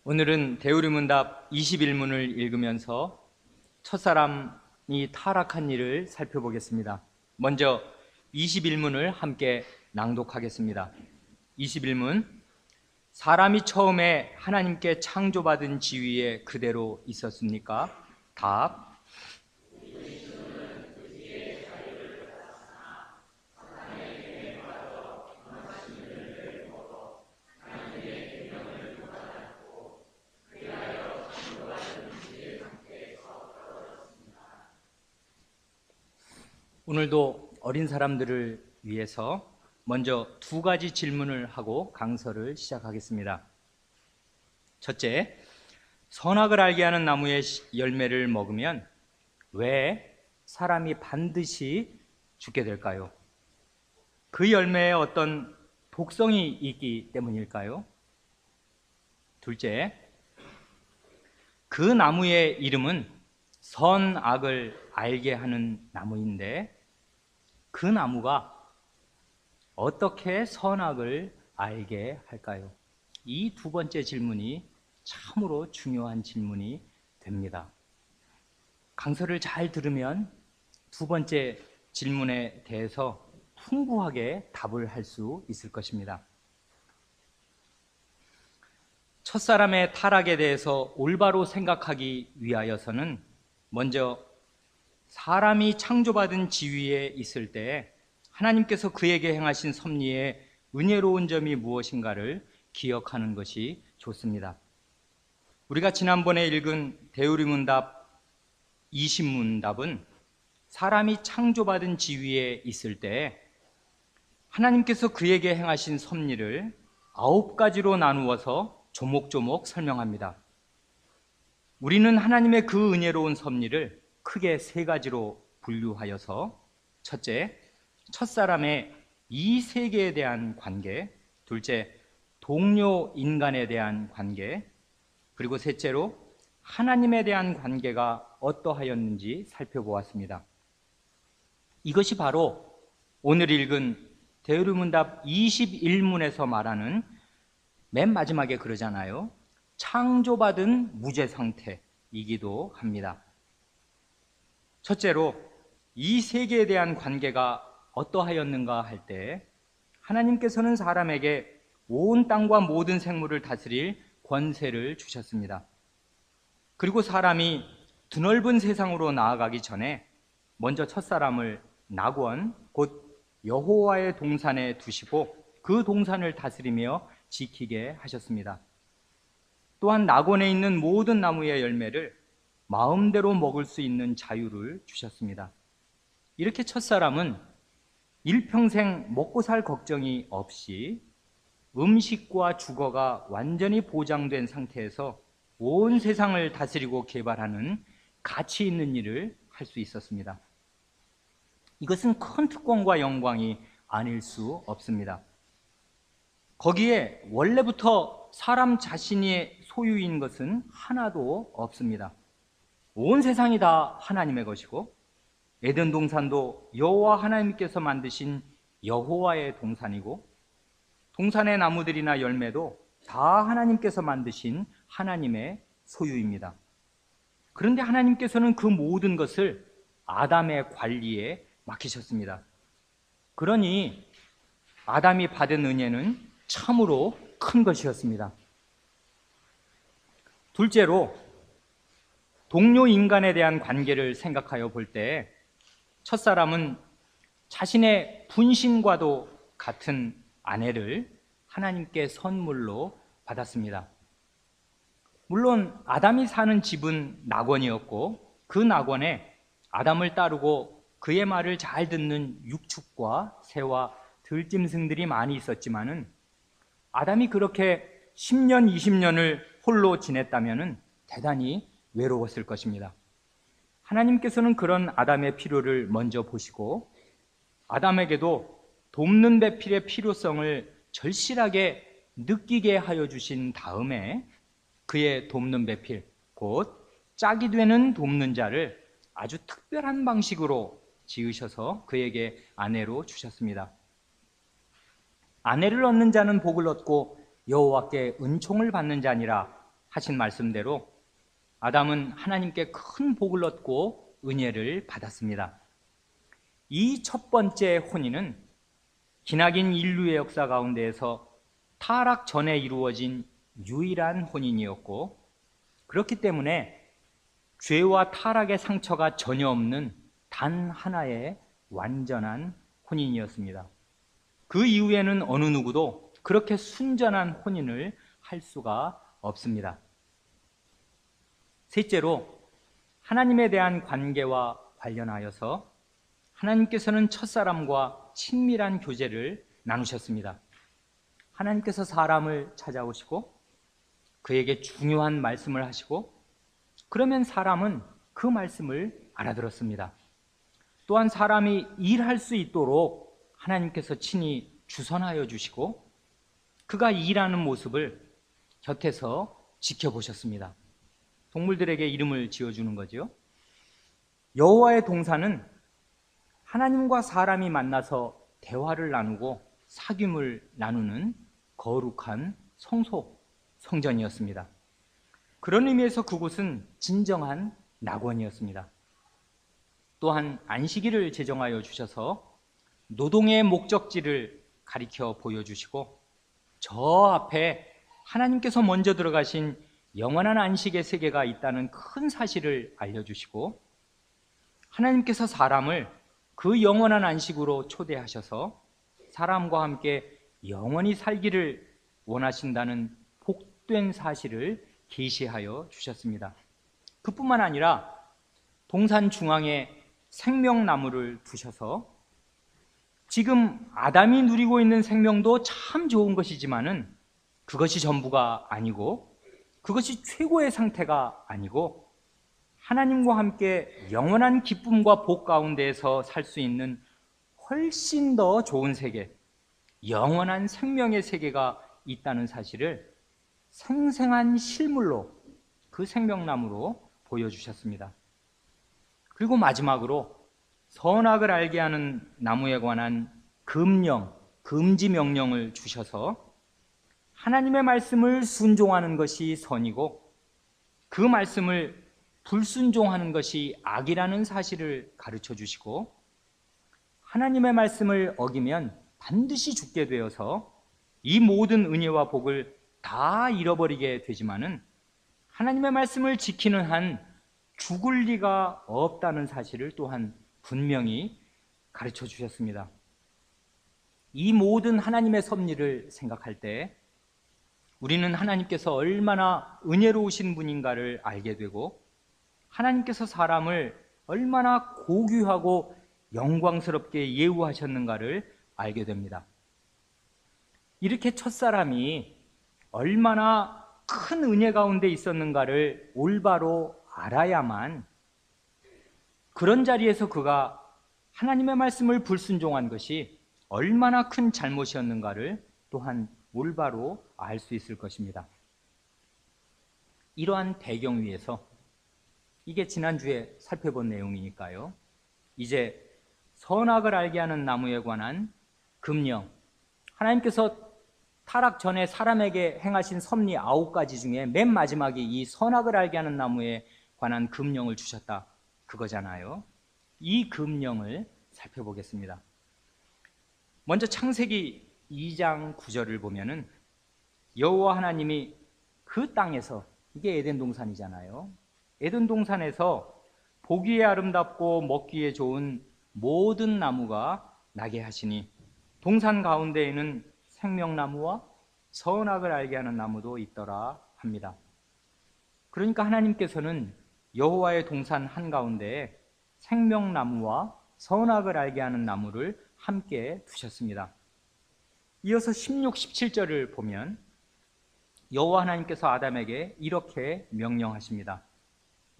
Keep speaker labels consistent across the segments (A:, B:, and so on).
A: 오늘은 대우리문답 21문을 읽으면서 첫사람이 타락한 일을 살펴보겠습니다. 먼저 21문을 함께 낭독하겠습니다. 21문. 사람이 처음에 하나님께 창조받은 지위에 그대로 있었습니까? 답. 오늘도 어린 사람들을 위해서 먼저 두 가지 질문을 하고 강서를 시작하겠습니다. 첫째, 선악을 알게 하는 나무의 열매를 먹으면 왜 사람이 반드시 죽게 될까요? 그 열매에 어떤 독성이 있기 때문일까요? 둘째, 그 나무의 이름은 선악을 알게 하는 나무인데 그 나무가 어떻게 선악을 알게 할까요? 이 두 번째 질문이 참으로 중요한 질문이 됩니다. 강서를 잘 들으면 두 번째 질문에 대해서 풍부하게 답을 할 수 있을 것입니다. 첫사람의 타락에 대해서 올바로 생각하기 위하여서는 먼저 사람이 창조받은 지위에 있을 때 하나님께서 그에게 행하신 섭리의 은혜로운 점이 무엇인가를 기억하는 것이 좋습니다. 우리가 지난번에 읽은 대우리문답 20문답은 사람이 창조받은 지위에 있을 때 하나님께서 그에게 행하신 섭리를 9가지로 나누어서 조목조목 설명합니다. 우리는 하나님의 그 은혜로운 섭리를 크게 3가지로 분류하여서 첫째, 첫사람의 이 세계에 대한 관계, 둘째, 동료 인간에 대한 관계, 그리고 셋째로 하나님에 대한 관계가 어떠하였는지 살펴보았습니다. 이것이 바로 오늘 읽은 대우리문답 21문에서 말하는 맨 마지막에 그러잖아요. 창조받은 무죄 상태이기도 합니다. 첫째로 이 세계에 대한 관계가 어떠하였는가 할 때 하나님께서는 사람에게 온 땅과 모든 생물을 다스릴 권세를 주셨습니다. 그리고 사람이 드넓은 세상으로 나아가기 전에 먼저 첫사람을 낙원, 곧 여호와의 동산에 두시고 그 동산을 다스리며 지키게 하셨습니다. 또한 낙원에 있는 모든 나무의 열매를 마음대로 먹을 수 있는 자유를 주셨습니다. 이렇게 첫사람은 일평생 먹고 살 걱정이 없이 음식과 주거가 완전히 보장된 상태에서 온 세상을 다스리고 개발하는 가치 있는 일을 할 수 있었습니다. 이것은 큰 특권과 영광이 아닐 수 없습니다. 거기에 원래부터 사람 자신이 소유인 것은 하나도 없습니다. 온 세상이 다 하나님의 것이고 에덴 동산도 여호와 하나님께서 만드신 여호와의 동산이고 동산의 나무들이나 열매도 다 하나님께서 만드신 하나님의 소유입니다. 그런데 하나님께서는 그 모든 것을 아담의 관리에 맡기셨습니다. 그러니 아담이 받은 은혜는 참으로 큰 것이었습니다. 둘째로 동료 인간에 대한 관계를 생각하여 볼 때 첫사람은 자신의 분신과도 같은 아내를 하나님께 선물로 받았습니다. 물론 아담이 사는 집은 낙원이었고 그 낙원에 아담을 따르고 그의 말을 잘 듣는 육축과 새와 들짐승들이 많이 있었지만은 아담이 그렇게 10년, 20년을 홀로 지냈다면 대단히 외로웠을 것입니다. 하나님께서는 그런 아담의 필요를 먼저 보시고 아담에게도 돕는 배필의 필요성을 절실하게 느끼게 하여 주신 다음에 그의 돕는 배필, 곧 짝이 되는 돕는 자를 아주 특별한 방식으로 지으셔서 그에게 아내로 주셨습니다. 아내를 얻는 자는 복을 얻고 여호와께 은총을 받는 자니라 하신 말씀대로 아담은 하나님께 큰 복을 얻고 은혜를 받았습니다. 이 첫 번째 혼인은 기나긴 인류의 역사 가운데에서 타락 전에 이루어진 유일한 혼인이었고, 그렇기 때문에 죄와 타락의 상처가 전혀 없는 단 하나의 완전한 혼인이었습니다. 그 이후에는 어느 누구도 그렇게 순전한 혼인을 할 수가 없습니다. 셋째로, 하나님에 대한 관계와 관련하여서 하나님께서는 첫사람과 친밀한 교제를 나누셨습니다. 하나님께서 사람을 찾아오시고 그에게 중요한 말씀을 하시고, 그러면 사람은 그 말씀을 알아들었습니다. 또한 사람이 일할 수 있도록 하나님께서 친히 주선하여 주시고 그가 일하는 모습을 곁에서 지켜보셨습니다. 동물들에게 이름을 지어주는 거죠. 여호와의 동산은 하나님과 사람이 만나서 대화를 나누고 사귐을 나누는 거룩한 성소, 성전이었습니다. 그런 의미에서 그곳은 진정한 낙원이었습니다. 또한 안식일을 제정하여 주셔서 노동의 목적지를 가리켜 보여주시고, 저 앞에 하나님께서 먼저 들어가신 영원한 안식의 세계가 있다는 큰 사실을 알려주시고, 하나님께서 사람을 그 영원한 안식으로 초대하셔서 사람과 함께 영원히 살기를 원하신다는 복된 사실을 계시하여 주셨습니다. 그뿐만 아니라 동산 중앙에 생명나무를 두셔서 지금 아담이 누리고 있는 생명도 참 좋은 것이지만은 그것이 전부가 아니고, 그것이 최고의 상태가 아니고, 하나님과 함께 영원한 기쁨과 복 가운데에서 살 수 있는 훨씬 더 좋은 세계, 영원한 생명의 세계가 있다는 사실을 생생한 실물로, 그 생명나무로 보여주셨습니다. 그리고 마지막으로 선악을 알게 하는 나무에 관한 금령, 금지 명령을 주셔서 하나님의 말씀을 순종하는 것이 선이고 그 말씀을 불순종하는 것이 악이라는 사실을 가르쳐 주시고, 하나님의 말씀을 어기면 반드시 죽게 되어서 이 모든 은혜와 복을 다 잃어버리게 되지만은 하나님의 말씀을 지키는 한 죽을 리가 없다는 사실을 또한 분명히 가르쳐 주셨습니다. 이 모든 하나님의 섭리를 생각할 때 우리는 하나님께서 얼마나 은혜로우신 분인가를 알게 되고, 하나님께서 사람을 얼마나 고귀하고 영광스럽게 예우하셨는가를 알게 됩니다. 이렇게 첫사람이 얼마나 큰 은혜 가운데 있었는가를 올바로 알아야만 그런 자리에서 그가 하나님의 말씀을 불순종한 것이 얼마나 큰 잘못이었는가를 또한 올바로 알 수 있을 것입니다. 이러한 배경 위에서, 이게 지난주에 살펴본 내용이니까요, 이제 선악을 알게 하는 나무에 관한 금령, 하나님께서 타락 전에 사람에게 행하신 섭리 9가지 중에 맨 마지막이 이 선악을 알게 하는 나무에 관한 금령을 주셨다, 그거잖아요. 이 금령을 살펴보겠습니다. 먼저 창세기 2장 9절을 보면은 여호와 하나님이 그 땅에서, 이게 에덴 동산이잖아요, 에덴 동산에서 보기에 아름답고 먹기에 좋은 모든 나무가 나게 하시니 동산 가운데에는 생명나무와 선악을 알게 하는 나무도 있더라 합니다. 그러니까 하나님께서는 여호와의 동산 한가운데에 생명나무와 선악을 알게 하는 나무를 함께 두셨습니다. 이어서 16, 17절을 보면 여호와 하나님께서 아담에게 이렇게 명령하십니다.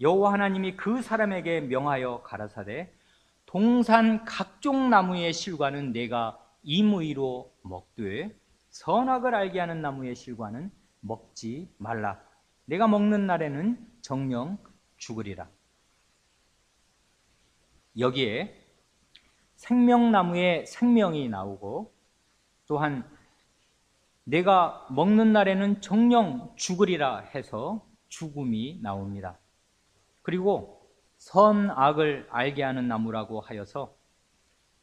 A: 여호와 하나님이 그 사람에게 명하여 가라사대 동산 각종 나무의 실과는 내가 임의로 먹되 선악을 알게 하는 나무의 실과는 먹지 말라. 내가 먹는 날에는 정령 죽으리라. 여기에 생명나무의 생명이 나오고, 또한 내가 먹는 날에는 정령 죽으리라 해서 죽음이 나옵니다. 그리고 선악을 알게 하는 나무라고 하여서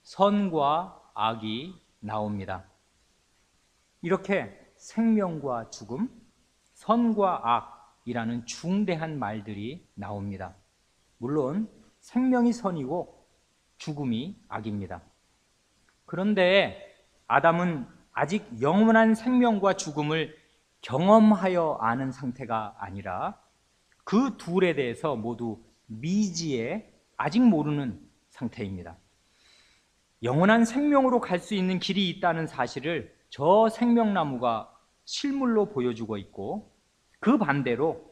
A: 선과 악이 나옵니다. 이렇게 생명과 죽음, 선과 악이라는 중대한 말들이 나옵니다. 물론 생명이 선이고 죽음이 악입니다. 그런데 아담은 아직 영원한 생명과 죽음을 경험하여 아는 상태가 아니라 그 둘에 대해서 모두 미지에 아직 모르는 상태입니다. 영원한 생명으로 갈 수 있는 길이 있다는 사실을 저 생명나무가 실물로 보여주고 있고, 그 반대로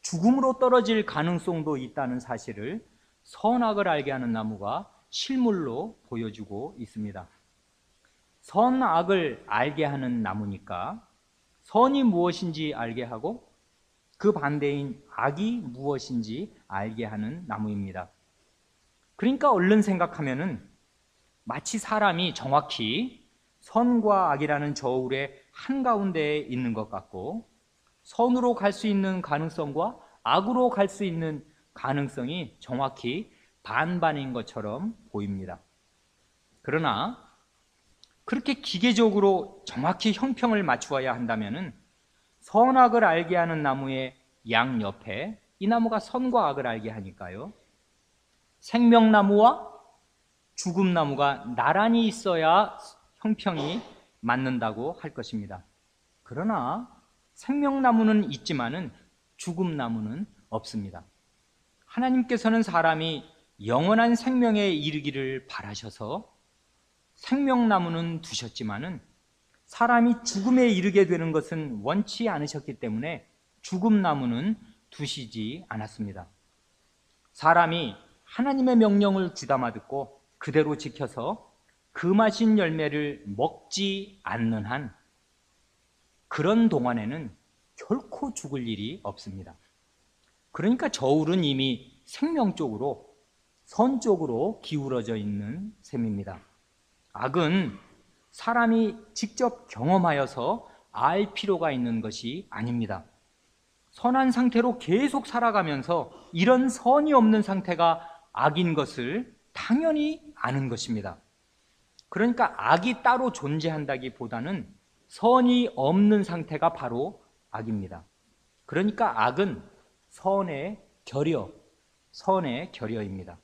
A: 죽음으로 떨어질 가능성도 있다는 사실을 선악을 알게 하는 나무가 실물로 보여주고 있습니다. 선악을 알게 하는 나무니까 선이 무엇인지 알게 하고 그 반대인 악이 무엇인지 알게 하는 나무입니다. 그러니까 얼른 생각하면은 마치 사람이 정확히 선과 악이라는 저울의 한가운데에 있는 것 같고, 선으로 갈 수 있는 가능성과 악으로 갈 수 있는 가능성이 정확히 반반인 것처럼 보입니다. 그러나 그렇게 기계적으로 정확히 형평을 맞추어야 한다면은 선악을 알게 하는 나무의 양옆에, 이 나무가 선과 악을 알게 하니까요, 생명나무와 죽음나무가 나란히 있어야 형평이 맞는다고 할 것입니다. 그러나 생명나무는 있지만은 죽음나무는 없습니다. 하나님께서는 사람이 영원한 생명에 이르기를 바라셔서 생명나무는 두셨지만은 사람이 죽음에 이르게 되는 것은 원치 않으셨기 때문에 죽음나무는 두시지 않았습니다. 사람이 하나님의 명령을 귀담아 듣고 그대로 지켜서 금하신 열매를 먹지 않는 한 그런 동안에는 결코 죽을 일이 없습니다. 그러니까 저울은 이미 생명 쪽으로, 선 쪽으로 기울어져 있는 셈입니다. 악은 사람이 직접 경험하여서 알 필요가 있는 것이 아닙니다. 선한 상태로 계속 살아가면서 이런 선이 없는 상태가 악인 것을 당연히 아는 것입니다. 그러니까 악이 따로 존재한다기보다는 선이 없는 상태가 바로 악입니다. 그러니까 악은 선의 결여입니다.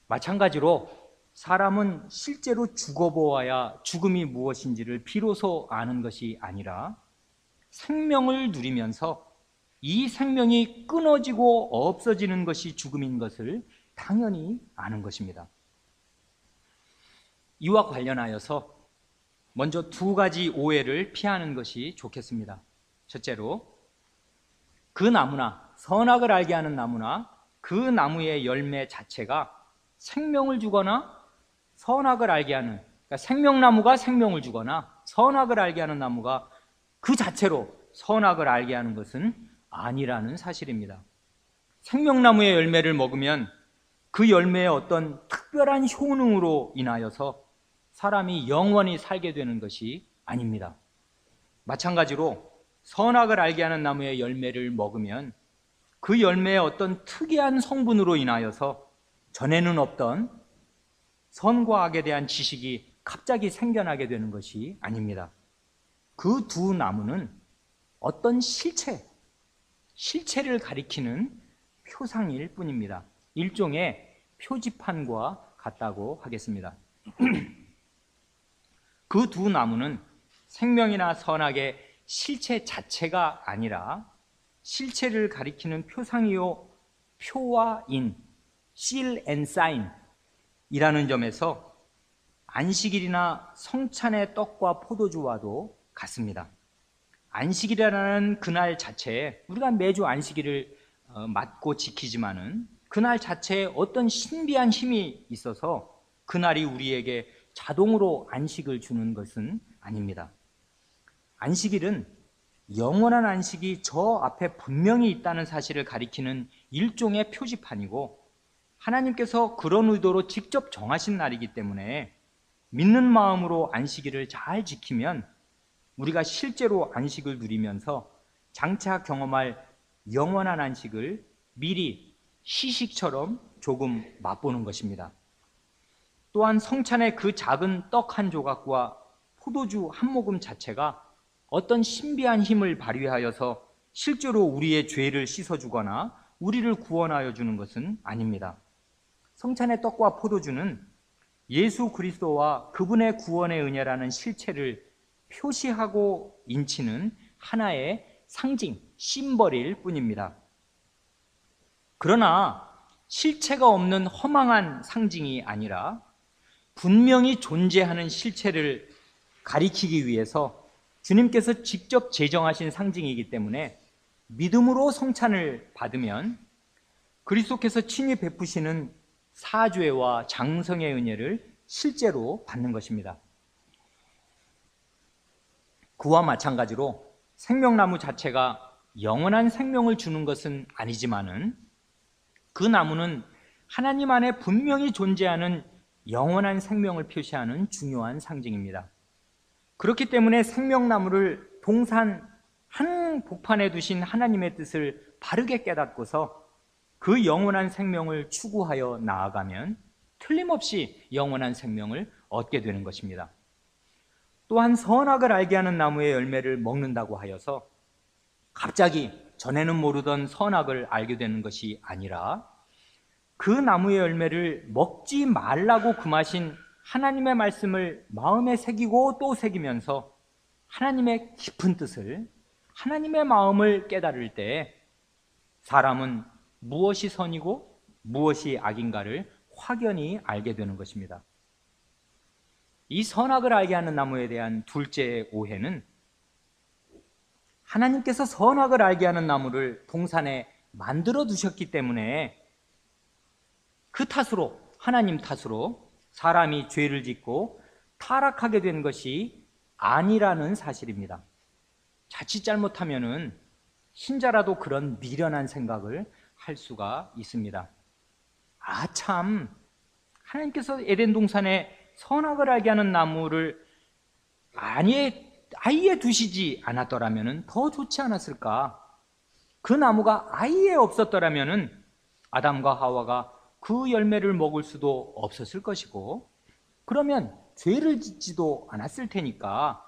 A: 마찬가지로 사람은 실제로 죽어보아야 죽음이 무엇인지를 비로소 아는 것이 아니라 생명을 누리면서 이 생명이 끊어지고 없어지는 것이 죽음인 것을 당연히 아는 것입니다. 이와 관련하여서 먼저 두 가지 오해를 피하는 것이 좋겠습니다. 첫째로, 그 나무나, 선악을 알게 하는 나무나 그 나무의 열매 자체가 생명을 주거나 선악을 알게 하는, 그러니까 생명나무가 생명을 주거나 선악을 알게 하는 나무가 그 자체로 선악을 알게 하는 것은 아니라는 사실입니다. 생명나무의 열매를 먹으면 그 열매의 어떤 특별한 효능으로 인하여서 사람이 영원히 살게 되는 것이 아닙니다. 마찬가지로 선악을 알게 하는 나무의 열매를 먹으면 그 열매의 어떤 특이한 성분으로 인하여서 전에는 없던 선과 악에 대한 지식이 갑자기 생겨나게 되는 것이 아닙니다. 그 두 나무는 어떤 실체를 가리키는 표상일 뿐입니다. 일종의 표지판과 같다고 하겠습니다. 그 두 나무는 생명이나 선악의 실체 자체가 아니라 실체를 가리키는 표상이요, 표와 인, seal and sign 이라는 점에서 안식일이나 성찬의 떡과 포도주와도 같습니다. 안식일이라는 그날 자체에, 우리가 매주 안식일을 맞고 지키지만은 그날 자체에 어떤 신비한 힘이 있어서 그날이 우리에게 자동으로 안식을 주는 것은 아닙니다. 안식일은 영원한 안식이 저 앞에 분명히 있다는 사실을 가리키는 일종의 표지판이고, 하나님께서 그런 의도로 직접 정하신 날이기 때문에 믿는 마음으로 안식일을 잘 지키면 우리가 실제로 안식을 누리면서 장차 경험할 영원한 안식을 미리 시식처럼 조금 맛보는 것입니다. 또한 성찬의 그 작은 떡 한 조각과 포도주 한 모금 자체가 어떤 신비한 힘을 발휘하여서 실제로 우리의 죄를 씻어주거나 우리를 구원하여 주는 것은 아닙니다. 성찬의 떡과 포도주는 예수 그리스도와 그분의 구원의 은혜라는 실체를 표시하고 인치는 하나의 상징, 심벌일 뿐입니다. 그러나 실체가 없는 허망한 상징이 아니라 분명히 존재하는 실체를 가리키기 위해서 주님께서 직접 제정하신 상징이기 때문에 믿음으로 성찬을 받으면 그리스도께서 친히 베푸시는 사죄와 장성의 은혜를 실제로 받는 것입니다. 그와 마찬가지로 생명나무 자체가 영원한 생명을 주는 것은 아니지만은 그 나무는 하나님 안에 분명히 존재하는 영원한 생명을 표시하는 중요한 상징입니다. 그렇기 때문에 생명나무를 동산 한 복판에 두신 하나님의 뜻을 바르게 깨닫고서 그 영원한 생명을 추구하여 나아가면 틀림없이 영원한 생명을 얻게 되는 것입니다. 또한 선악을 알게 하는 나무의 열매를 먹는다고 하여서 갑자기 전에는 모르던 선악을 알게 되는 것이 아니라 그 나무의 열매를 먹지 말라고 금하신 하나님의 말씀을 마음에 새기고 또 새기면서 하나님의 깊은 뜻을, 하나님의 마음을 깨달을 때 사람은 무엇이 선이고 무엇이 악인가를 확연히 알게 되는 것입니다. 이 선악을 알게 하는 나무에 대한 둘째 오해는 하나님께서 선악을 알게 하는 나무를 동산에 만들어 두셨기 때문에 그 탓으로, 하나님 탓으로 사람이 죄를 짓고 타락하게 된 것이 아니라는 사실입니다. 자칫 잘못하면은 신자라도 그런 미련한 생각을 할 수가 있습니다. 아, 참, 하나님께서 에덴 동산에 선악을 알게 하는 나무를 아예 두시지 않았더라면 더 좋지 않았을까? 그 나무가 아예 없었더라면 아담과 하와가 그 열매를 먹을 수도 없었을 것이고, 그러면 죄를 짓지도 않았을 테니까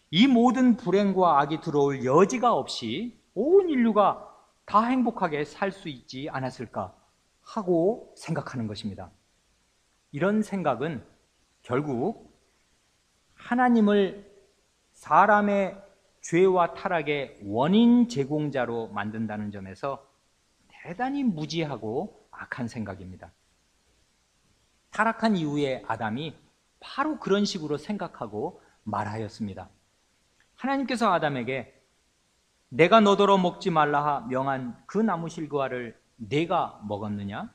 A: 이 모든 불행과 악이 들어올 여지가 없이 온 인류가 다 행복하게 살 수 있지 않았을까 하고 생각하는 것입니다. 이런 생각은 결국 하나님을 사람의 죄와 타락의 원인 제공자로 만든다는 점에서 대단히 무지하고 악한 생각입니다. 타락한 이후에 아담이 바로 그런 식으로 생각하고 말하였습니다. 하나님께서 아담에게 내가 너더러 먹지 말라 명한 그 나무 실과를 내가 먹었느냐?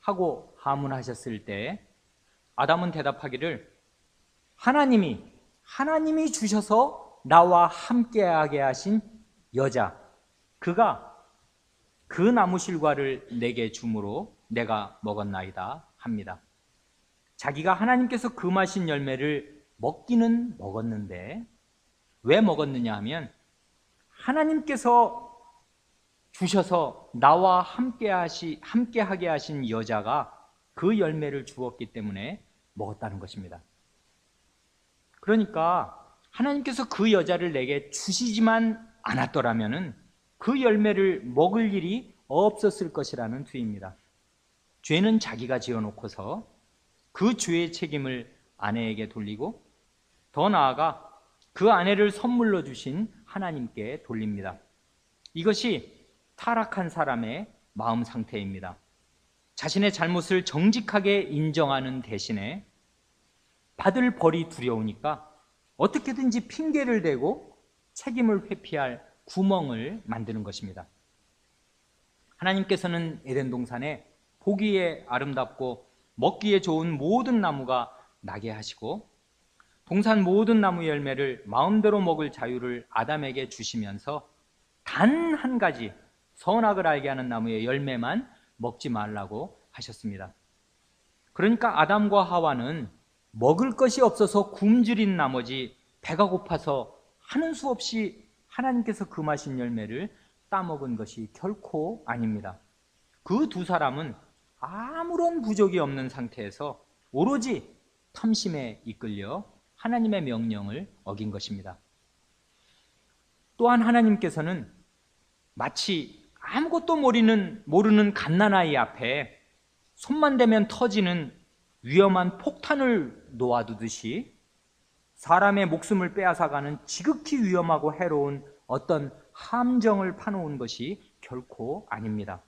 A: 하고 하문하셨을 때 아담은 대답하기를 하나님이 주셔서 나와 함께하게 하신 여자, 그가 그 나무 실과를 내게 주므로 내가 먹었나이다 합니다. 자기가 하나님께서 금하신 열매를 먹기는 먹었는데 왜 먹었느냐 하면 하나님께서 주셔서 나와 함께하게 하신 여자가 그 열매를 주었기 때문에 먹었다는 것입니다. 그러니까 하나님께서 그 여자를 내게 주시지만 않았더라면 그 열매를 먹을 일이 없었을 것이라는 뒤입니다. 죄는 자기가 지어놓고서 그 죄의 책임을 아내에게 돌리고 더 나아가 그 아내를 선물로 주신 하나님께 돌립니다. 이것이 타락한 사람의 마음 상태입니다. 자신의 잘못을 정직하게 인정하는 대신에 받을 벌이 두려우니까 어떻게든지 핑계를 대고 책임을 회피할 구멍을 만드는 것입니다. 하나님께서는 에덴 동산에 보기에 아름답고 먹기에 좋은 모든 나무가 나게 하시고 동산 모든 나무 열매를 마음대로 먹을 자유를 아담에게 주시면서 단 한 가지 선악을 알게 하는 나무의 열매만 먹지 말라고 하셨습니다. 그러니까 아담과 하와는 먹을 것이 없어서 굶주린 나머지 배가 고파서 하는 수 없이 하나님께서 금하신 열매를 따먹은 것이 결코 아닙니다. 그 두 사람은 아무런 부족이 없는 상태에서 오로지 탐심에 이끌려 하나님의 명령을 어긴 것입니다. 또한 하나님께서는 마치 아무것도 모르는 갓난아이 앞에 손만 대면 터지는 위험한 폭탄을 놓아두듯이 사람의 목숨을 빼앗아가는 지극히 위험하고 해로운 어떤 함정을 파놓은 것이 결코 아닙니다.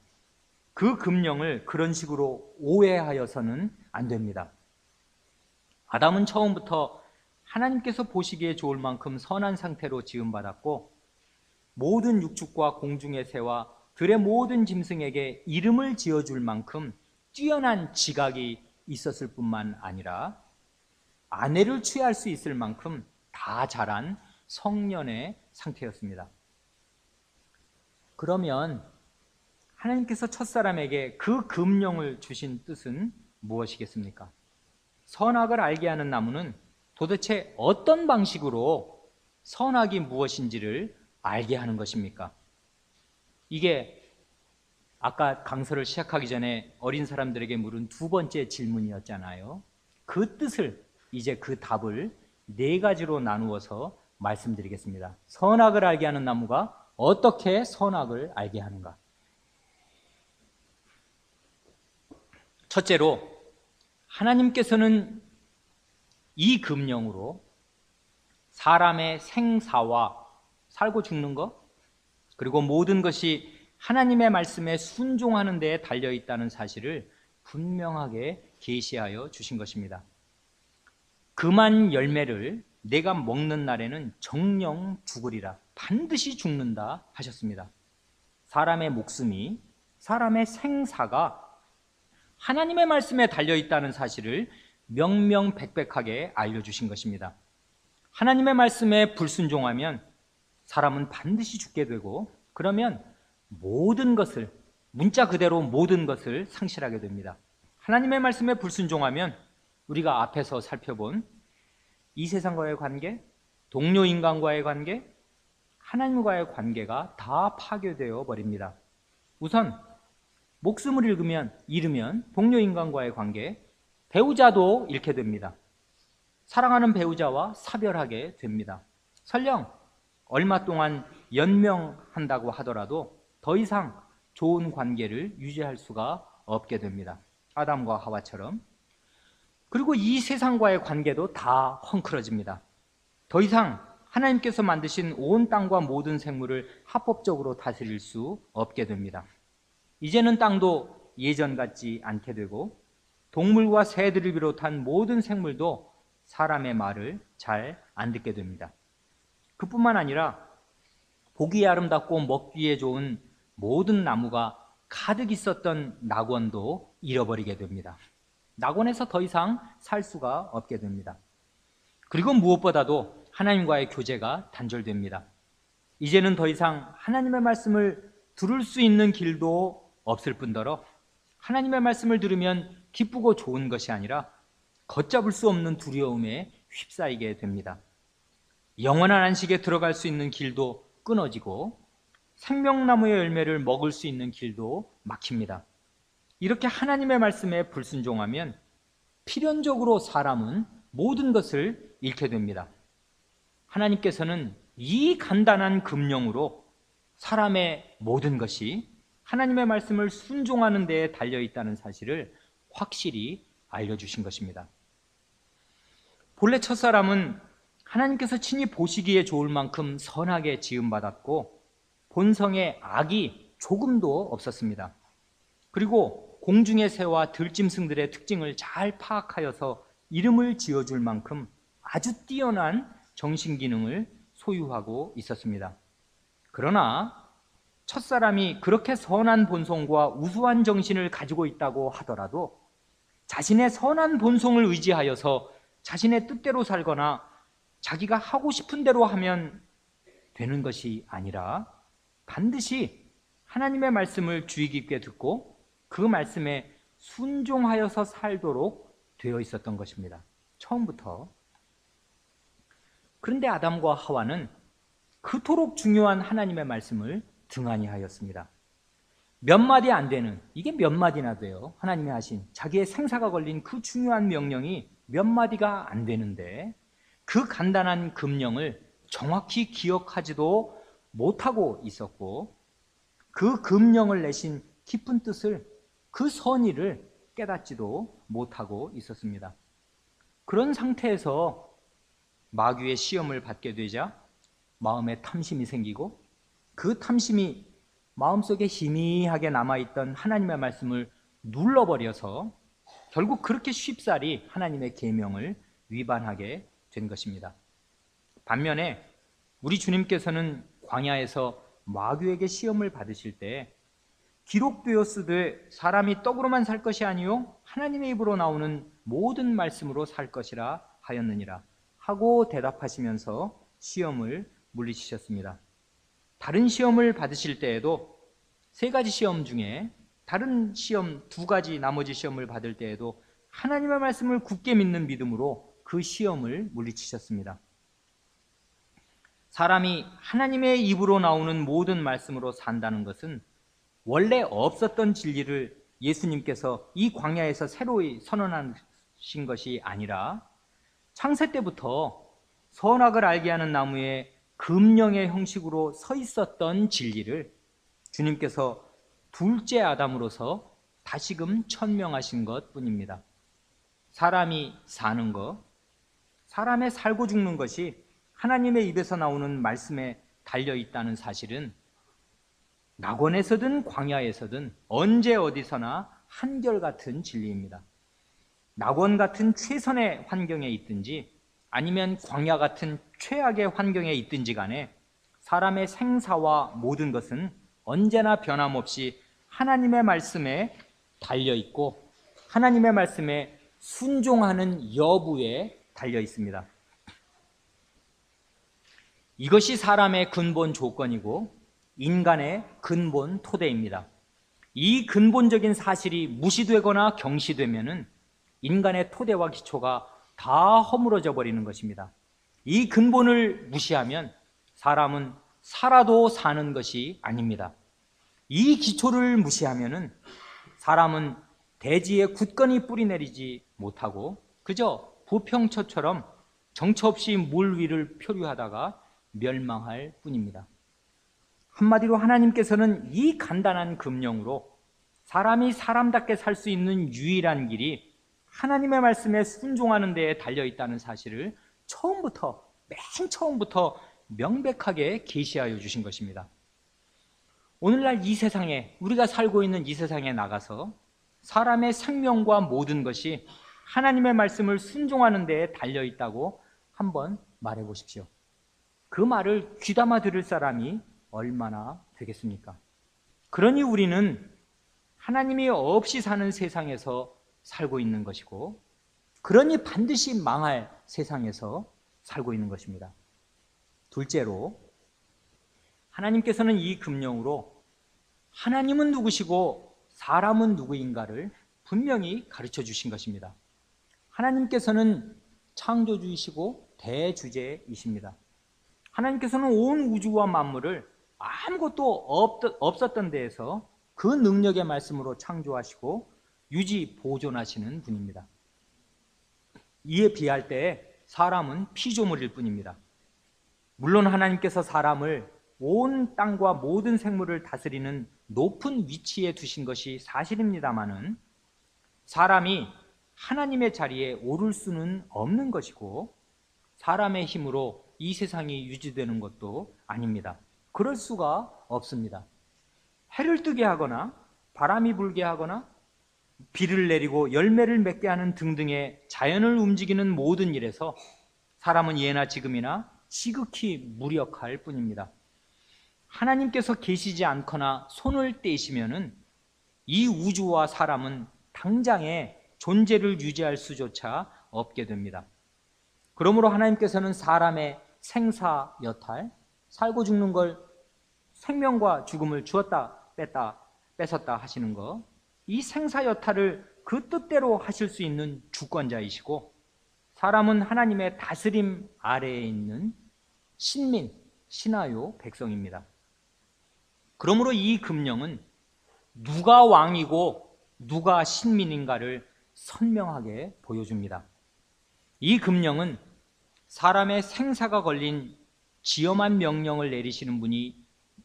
A: 그 금령을 그런 식으로 오해하여서는 안 됩니다. 아담은 처음부터 하나님께서 보시기에 좋을 만큼 선한 상태로 지음받았고 모든 육축과 공중의 새와 들의 모든 짐승에게 이름을 지어줄 만큼 뛰어난 지각이 있었을 뿐만 아니라 아내를 취할 수 있을 만큼 다 자란 성년의 상태였습니다. 그러면 하나님께서 첫사람에게 그 금령을 주신 뜻은 무엇이겠습니까? 선악을 알게 하는 나무는 도대체 어떤 방식으로 선악이 무엇인지를 알게 하는 것입니까? 이게 아까 강서를 시작하기 전에 어린 사람들에게 물은 두 번째 질문이었잖아요. 그 뜻을, 이제 그 답을 네 가지로 나누어서 말씀드리겠습니다. 선악을 알게 하는 나무가 어떻게 선악을 알게 하는가? 첫째로, 하나님께서는 이 금령으로 사람의 생사와 살고 죽는 것, 그리고 모든 것이 하나님의 말씀에 순종하는 데에 달려있다는 사실을 분명하게 계시하여 주신 것입니다. 금한 열매를 내가 먹는 날에는 정녕 죽으리라, 반드시 죽는다 하셨습니다. 사람의 목숨이, 사람의 생사가 하나님의 말씀에 달려있다는 사실을 명명백백하게 알려주신 것입니다. 하나님의 말씀에 불순종하면 사람은 반드시 죽게 되고, 그러면 모든 것을, 문자 그대로 모든 것을 상실하게 됩니다. 하나님의 말씀에 불순종하면 우리가 앞에서 살펴본 이 세상과의 관계, 동료 인간과의 관계, 하나님과의 관계가 다 파괴되어 버립니다. 우선 목숨을 잃으면 동료 인간과의 관계, 배우자도 잃게 됩니다. 사랑하는 배우자와 사별하게 됩니다. 설령 얼마 동안 연명한다고 하더라도 더 이상 좋은 관계를 유지할 수가 없게 됩니다. 아담과 하와처럼. 그리고 이 세상과의 관계도 다 헝클어집니다. 더 이상 하나님께서 만드신 온 땅과 모든 생물을 합법적으로 다스릴 수 없게 됩니다. 이제는 땅도 예전 같지 않게 되고 동물과 새들을 비롯한 모든 생물도 사람의 말을 잘 안 듣게 됩니다. 그뿐만 아니라 보기에 아름답고 먹기에 좋은 모든 나무가 가득 있었던 낙원도 잃어버리게 됩니다. 낙원에서 더 이상 살 수가 없게 됩니다. 그리고 무엇보다도 하나님과의 교제가 단절됩니다. 이제는 더 이상 하나님의 말씀을 들을 수 있는 길도 없을 뿐더러 하나님의 말씀을 들으면 기쁘고 좋은 것이 아니라 걷잡을 수 없는 두려움에 휩싸이게 됩니다. 영원한 안식에 들어갈 수 있는 길도 끊어지고 생명나무의 열매를 먹을 수 있는 길도 막힙니다. 이렇게 하나님의 말씀에 불순종하면 필연적으로 사람은 모든 것을 잃게 됩니다. 하나님께서는 이 간단한 금령으로 사람의 모든 것이 하나님의 말씀을 순종하는 데에 달려있다는 사실을 확실히 알려주신 것입니다. 본래 첫사람은 하나님께서 친히 보시기에 좋을 만큼 선하게 지음받았고 본성에 악이 조금도 없었습니다. 그리고 공중의 새와 들짐승들의 특징을 잘 파악하여서 이름을 지어줄 만큼 아주 뛰어난 정신기능을 소유하고 있었습니다. 그러나 첫사람이 그렇게 선한 본성과 우수한 정신을 가지고 있다고 하더라도 자신의 선한 본성을 의지하여서 자신의 뜻대로 살거나 자기가 하고 싶은 대로 하면 되는 것이 아니라 반드시 하나님의 말씀을 주의 깊게 듣고 그 말씀에 순종하여서 살도록 되어 있었던 것입니다. 처음부터. 그런데 아담과 하와는 그토록 중요한 하나님의 말씀을 등한히 하였습니다. 몇 마디 안 되는, 이게 몇 마디나 돼요. 하나님이 하신 자기의 생사가 걸린 그 중요한 명령이 몇 마디가 안 되는데 그 간단한 금령을 정확히 기억하지도 못하고 있었고 그 금령을 내신 깊은 뜻을, 그 선의를 깨닫지도 못하고 있었습니다. 그런 상태에서 마귀의 시험을 받게 되자 마음에 탐심이 생기고 그 탐심이 마음속에 희미하게 남아있던 하나님의 말씀을 눌러버려서 결국 그렇게 쉽사리 하나님의 계명을 위반하게 된 것입니다. 반면에 우리 주님께서는 광야에서 마귀에게 시험을 받으실 때 기록되었으되 사람이 떡으로만 살 것이 아니요 하나님의 입으로 나오는 모든 말씀으로 살 것이라 하였느니라 하고 대답하시면서 시험을 물리치셨습니다. 다른 시험을 받으실 때에도 세 가지 시험 중에 다른 시험 두 가지 나머지 시험을 받을 때에도 하나님의 말씀을 굳게 믿는 믿음으로 그 시험을 물리치셨습니다. 사람이 하나님의 입으로 나오는 모든 말씀으로 산다는 것은 원래 없었던 진리를 예수님께서 이 광야에서 새로이 선언하신 것이 아니라 창세 때부터 선악을 알게 하는 나무에 금령의 형식으로 서 있었던 진리를 주님께서 둘째 아담으로서 다시금 천명하신 것뿐입니다. 사람이 사는 것, 사람의 살고 죽는 것이 하나님의 입에서 나오는 말씀에 달려있다는 사실은 낙원에서든 광야에서든 언제 어디서나 한결같은 진리입니다. 낙원 같은 최선의 환경에 있든지 아니면 광야 같은 최악의 환경에 있든지 간에 사람의 생사와 모든 것은 언제나 변함없이 하나님의 말씀에 달려있고 하나님의 말씀에 순종하는 여부에 달려있습니다. 이것이 사람의 근본 조건이고 인간의 근본 토대입니다. 이 근본적인 사실이 무시되거나 경시되면은 인간의 토대와 기초가 다 허물어져 버리는 것입니다. 이 근본을 무시하면 사람은 살아도 사는 것이 아닙니다. 이 기초를 무시하면은 사람은 대지에 굳건히 뿌리 내리지 못하고 그저 부평초처럼 정처 없이 물 위를 표류하다가 멸망할 뿐입니다. 한마디로 하나님께서는 이 간단한 금령으로 사람이 사람답게 살 수 있는 유일한 길이 하나님의 말씀에 순종하는 데에 달려있다는 사실을 맨 처음부터 명백하게 계시하여 주신 것입니다. 오늘날 이 세상에, 우리가 살고 있는 이 세상에 나가서 사람의 생명과 모든 것이 하나님의 말씀을 순종하는 데에 달려있다고 한번 말해 보십시오. 그 말을 귀담아 들을 사람이 얼마나 되겠습니까? 그러니 우리는 하나님이 없이 사는 세상에서 살고 있는 것이고 그러니 반드시 망할 세상에서 살고 있는 것입니다. 둘째로 하나님께서는 이 금령으로 하나님은 누구시고 사람은 누구인가를 분명히 가르쳐 주신 것입니다. 하나님께서는 창조주이시고 대주제이십니다. 하나님께서는 온 우주와 만물을 아무것도 없었던 데에서 그 능력의 말씀으로 창조하시고 유지 보존하시는 분입니다. 이에 비할 때 사람은 피조물일 뿐입니다. 물론 하나님께서 사람을 온 땅과 모든 생물을 다스리는 높은 위치에 두신 것이 사실입니다마는 사람이 하나님의 자리에 오를 수는 없는 것이고 사람의 힘으로 이 세상이 유지되는 것도 아닙니다. 그럴 수가 없습니다. 해를 뜨게 하거나 바람이 불게 하거나 비를 내리고 열매를 맺게 하는 등등의 자연을 움직이는 모든 일에서 사람은 예나 지금이나 지극히 무력할 뿐입니다. 하나님께서 계시지 않거나 손을 떼시면은 이 우주와 사람은 당장에 존재를 유지할 수조차 없게 됩니다. 그러므로 하나님께서는 사람의 생사 여탈, 살고 죽는 걸 생명과 죽음을 주었다 뺐다 뺏었다 하시는 것, 이 생사 여탈을 그 뜻대로 하실 수 있는 주권자이시고 사람은 하나님의 다스림 아래에 있는 신민, 신하요 백성입니다. 그러므로 이 금령은 누가 왕이고 누가 신민인가를 선명하게 보여줍니다. 이 금령은 사람의 생사가 걸린 지엄한 명령을 내리시는 분이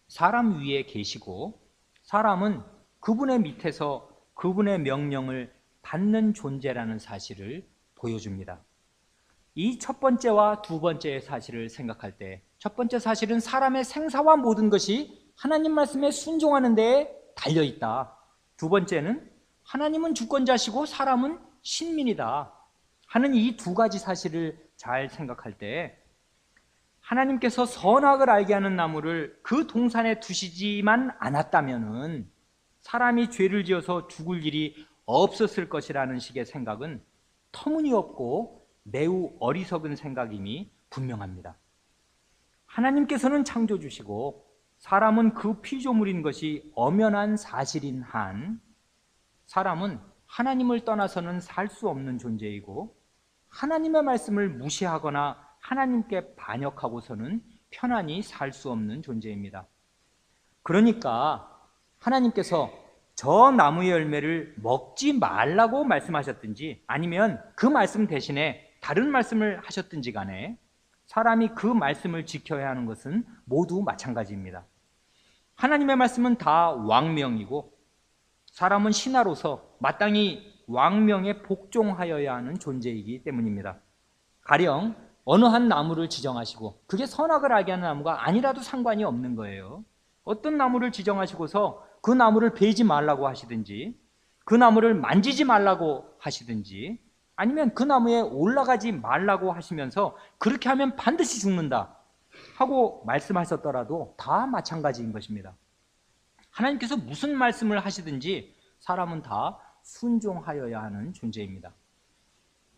A: 사람 위에 계시고 사람은 그분의 밑에서 그분의 명령을 받는 존재라는 사실을 보여줍니다. 이 첫 번째와 두 번째의 사실을 생각할 때 첫 번째 사실은 사람의 생사와 모든 것이 하나님 말씀에 순종하는 데에 달려있다. 두 번째는 하나님은 주권자시고 사람은 신민이다 하는 이 두 가지 사실을 잘 생각할 때 하나님께서 선악을 알게 하는 나무를 그 동산에 두시지만 않았다면 사람이 죄를 지어서 죽을 일이 없었을 것이라는 식의 생각은 터무니없고 매우 어리석은 생각임이 분명합니다. 하나님께서는 창조주시고 사람은 그 피조물인 것이 엄연한 사실인 한 사람은 하나님을 떠나서는 살 수 없는 존재이고 하나님의 말씀을 무시하거나 하나님께 반역하고서는 편안히 살 수 없는 존재입니다. 그러니까 하나님께서 저 나무의 열매를 먹지 말라고 말씀하셨든지 아니면 그 말씀 대신에 다른 말씀을 하셨든지 간에 사람이 그 말씀을 지켜야 하는 것은 모두 마찬가지입니다. 하나님의 말씀은 다 왕명이고 사람은 신하로서 마땅히 왕명에 복종하여야 하는 존재이기 때문입니다. 가령 어느 한 나무를 지정하시고 그게 선악을 알게 하는 나무가 아니라도 상관이 없는 거예요. 어떤 나무를 지정하시고서 그 나무를 베지 말라고 하시든지 그 나무를 만지지 말라고 하시든지 아니면 그 나무에 올라가지 말라고 하시면서 그렇게 하면 반드시 죽는다 하고 말씀하셨더라도 다 마찬가지인 것입니다. 하나님께서 무슨 말씀을 하시든지 사람은 다 순종하여야 하는 존재입니다.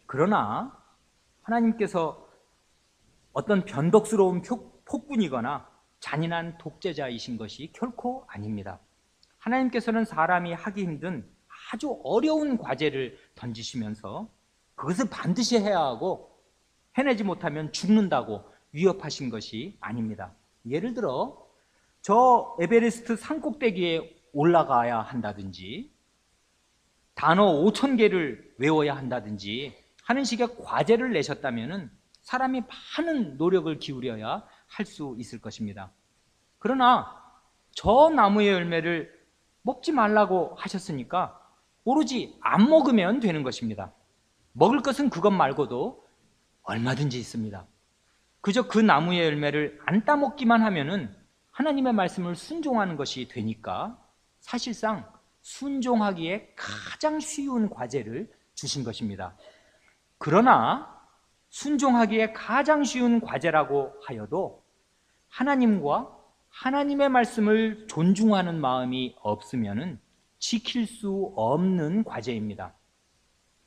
A: 그러나 하나님께서 어떤 변덕스러운 폭군이거나 잔인한 독재자이신 것이 결코 아닙니다. 하나님께서는 사람이 하기 힘든 아주 어려운 과제를 던지시면서 그것을 반드시 해야 하고 해내지 못하면 죽는다고 위협하신 것이 아닙니다. 예를 들어 저 에베레스트 산꼭대기에 올라가야 한다든지 단어 5,000개를 외워야 한다든지 하는 식의 과제를 내셨다면 사람이 많은 노력을 기울여야 할 수 있을 것입니다. 그러나 저 나무의 열매를 먹지 말라고 하셨으니까 오로지 안 먹으면 되는 것입니다. 먹을 것은 그것 말고도 얼마든지 있습니다. 그저 그 나무의 열매를 안 따먹기만 하면은 하나님의 말씀을 순종하는 것이 되니까 사실상 순종하기에 가장 쉬운 과제를 주신 것입니다. 그러나 순종하기에 가장 쉬운 과제라고 하여도 하나님과 하나님의 말씀을 존중하는 마음이 없으면 지킬 수 없는 과제입니다.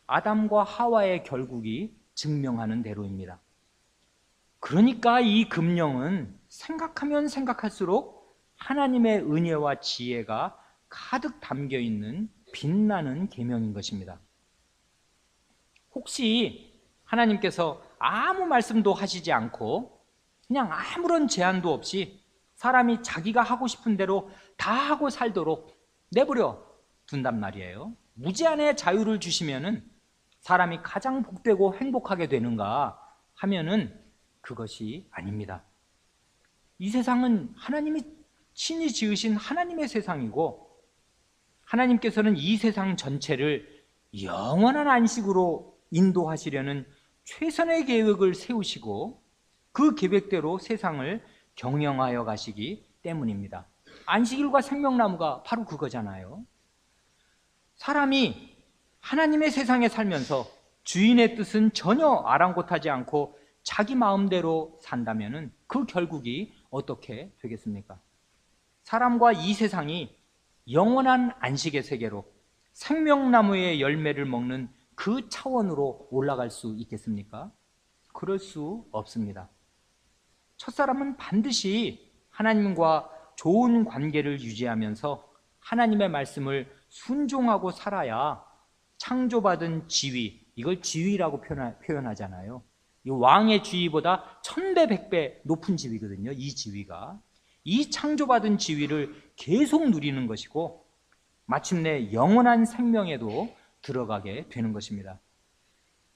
A: 아담과 하와의 결국이 증명하는 대로입니다. 그러니까 이 금령은 생각하면 생각할수록 하나님의 은혜와 지혜가 가득 담겨 있는 빛나는 계명인 것입니다. 혹시 하나님께서 아무 말씀도 하시지 않고 그냥 아무런 제한도 없이 사람이 자기가 하고 싶은 대로 다 하고 살도록 내버려 둔단 말이에요. 무제한의 자유를 주시면은 사람이 가장 복되고 행복하게 되는가 하면은 그것이 아닙니다. 이 세상은 하나님이 친히 지으신 하나님의 세상이고 하나님께서는 이 세상 전체를 영원한 안식으로 인도하시려는 최선의 계획을 세우시고 그 계획대로 세상을 경영하여 가시기 때문입니다. 안식일과 생명나무가 바로 그거잖아요. 사람이 하나님의 세상에 살면서 주인의 뜻은 전혀 아랑곳하지 않고 자기 마음대로 산다면 그 결국이 어떻게 되겠습니까? 사람과 이 세상이 영원한 안식의 세계로 생명나무의 열매를 먹는 그 차원으로 올라갈 수 있겠습니까? 그럴 수 없습니다. 첫사람은 반드시 하나님과 좋은 관계를 유지하면서 하나님의 말씀을 순종하고 살아야 창조받은 지위, 이걸 지위라고 표현하잖아요. 이 왕의 지위보다 1000배, 100배 높은 지위거든요. 이 지위가. 이 창조받은 지위를 계속 누리는 것이고 마침내 영원한 생명에도 들어가게 되는 것입니다.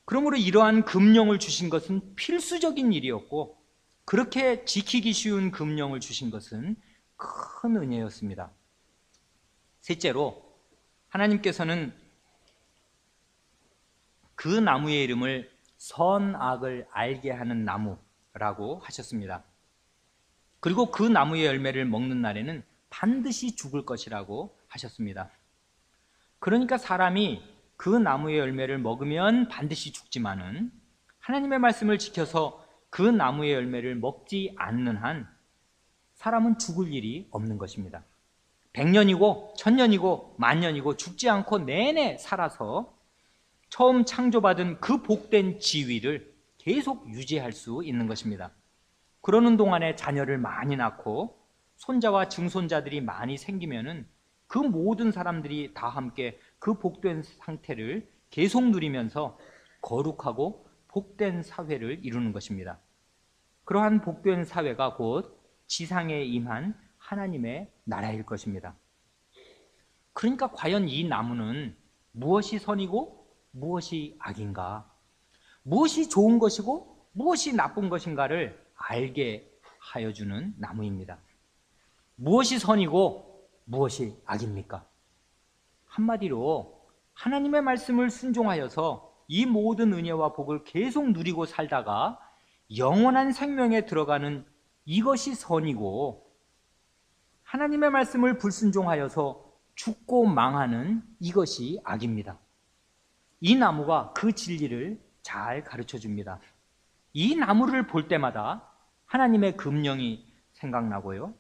A: 그러므로 이러한 금령을 주신 것은 필수적인 일이었고 그렇게 지키기 쉬운 금령을 주신 것은 큰 은혜였습니다. 셋째로 하나님께서는 그 나무의 이름을 선악을 알게 하는 나무라고 하셨습니다. 그리고 그 나무의 열매를 먹는 날에는 반드시 죽을 것이라고 하셨습니다. 그러니까 사람이 그 나무의 열매를 먹으면 반드시 죽지만은 하나님의 말씀을 지켜서 그 나무의 열매를 먹지 않는 한 사람은 죽을 일이 없는 것입니다. 100년이고 1000년이고 만년이고 죽지 않고 내내 살아서 처음 창조받은 그 복된 지위를 계속 유지할 수 있는 것입니다. 그러는 동안에 자녀를 많이 낳고 손자와 증손자들이 많이 생기면은 그 모든 사람들이 다 함께 그 복된 상태를 계속 누리면서 거룩하고 복된 사회를 이루는 것입니다. 그러한 복된 사회가 곧 지상에 임한 하나님의 나라일 것입니다. 그러니까 과연 이 나무는 무엇이 선이고 무엇이 악인가, 무엇이 좋은 것이고 무엇이 나쁜 것인가를 알게 하여 주는 나무입니다. 무엇이 선이고 무엇이 악입니까? 한마디로 하나님의 말씀을 순종하여서 이 모든 은혜와 복을 계속 누리고 살다가 영원한 생명에 들어가는 이것이 선이고, 하나님의 말씀을 불순종하여서 죽고 망하는 이것이 악입니다. 이 나무가 그 진리를 잘 가르쳐 줍니다. 이 나무를 볼 때마다 하나님의 금령이 생각나고요,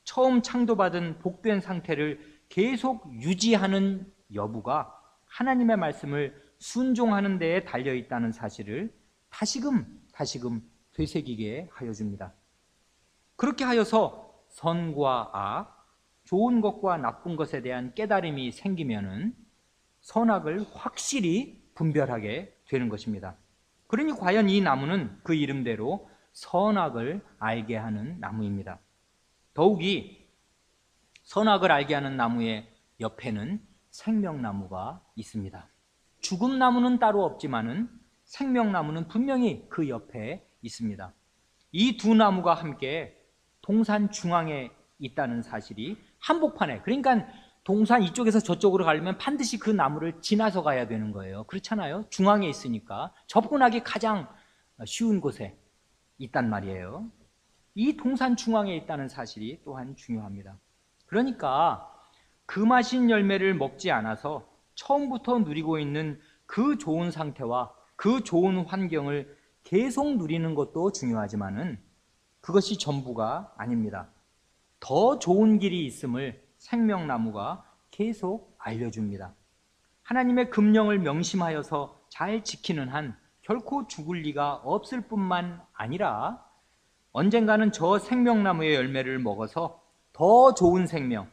A: 처음 창조받은 복된 상태를 계속 유지하는 여부가 하나님의 말씀을 순종하는 데에 달려있다는 사실을 다시금 되새기게 하여 줍니다. 그렇게 하여서 선과 악, 좋은 것과 나쁜 것에 대한 깨달음이 생기면은 선악을 확실히 분별하게 되는 것입니다. 그러니 과연 이 나무는 그 이름대로 선악을 알게 하는 나무입니다. 더욱이 선악을 알게 하는 나무의 옆에는 생명나무가 있습니다. 죽음나무는 따로 없지만은 생명나무는 분명히 그 옆에 있습니다. 이 두 나무가 함께 동산 중앙에 있다는 사실이 한복판에, 그러니까 동산 이쪽에서 저쪽으로 가려면 반드시 그 나무를 지나서 가야 되는 거예요. 그렇잖아요. 중앙에 있으니까 접근하기 가장 쉬운 곳에 있단 말이에요. 이 동산 중앙에 있다는 사실이 또한 중요합니다. 그러니까 그 맛인 열매를 먹지 않아서 처음부터 누리고 있는 그 좋은 상태와 그 좋은 환경을 계속 누리는 것도 중요하지만은 그것이 전부가 아닙니다. 더 좋은 길이 있음을 생명나무가 계속 알려줍니다. 하나님의 금령을 명심하여서 잘 지키는 한 결코 죽을 리가 없을 뿐만 아니라 언젠가는 저 생명나무의 열매를 먹어서 더 좋은 생명,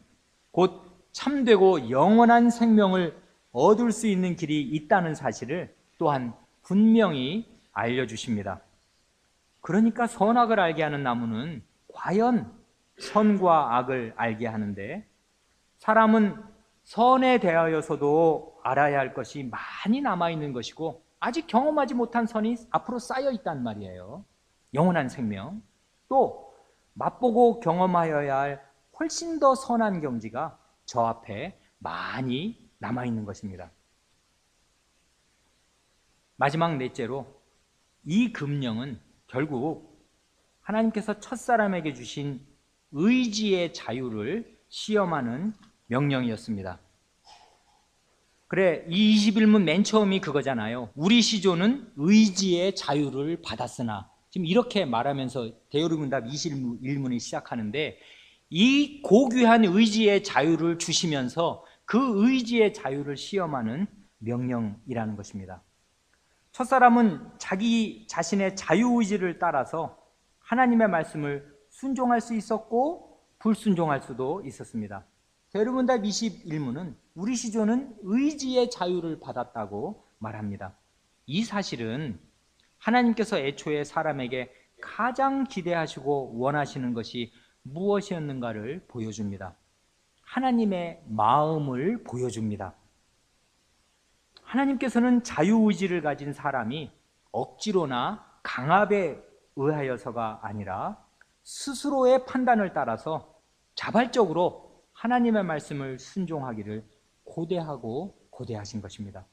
A: 곧 참되고 영원한 생명을 얻을 수 있는 길이 있다는 사실을 또한 분명히 알려주십니다. 그러니까 선악을 알게 하는 나무는 과연 선과 악을 알게 하는데, 사람은 선에 대하여서도 알아야 할 것이 많이 남아있는 것이고 아직 경험하지 못한 선이 앞으로 쌓여 있단 말이에요. 영원한 생명, 또 맛보고 경험하여야 할 훨씬 더 선한 경지가 저 앞에 많이 남아있는 것입니다. 마지막 넷째로, 이 금령은 결국 하나님께서 첫사람에게 주신 의지의 자유를 시험하는 명령이었습니다. 그래, 이 21문 맨 처음이 그거잖아요. 우리 시조는 의지의 자유를 받았으나, 지금 이렇게 말하면서 대요리문답 21문이 시작하는데, 이 고귀한 의지의 자유를 주시면서 그 의지의 자유를 시험하는 명령이라는 것입니다. 첫사람은 자기 자신의 자유의지를 따라서 하나님의 말씀을 순종할 수 있었고 불순종할 수도 있었습니다. 대요리문답 21문은 우리 시조는 의지의 자유를 받았다고 말합니다. 이 사실은 하나님께서 애초에 사람에게 가장 기대하시고 원하시는 것이 무엇이었는가를 보여줍니다. 하나님의 마음을 보여줍니다. 하나님께서는 자유의지를 가진 사람이 억지로나 강압에 의하여서가 아니라 스스로의 판단을 따라서 자발적으로 하나님의 말씀을 순종하기를 고대하신 것입니다.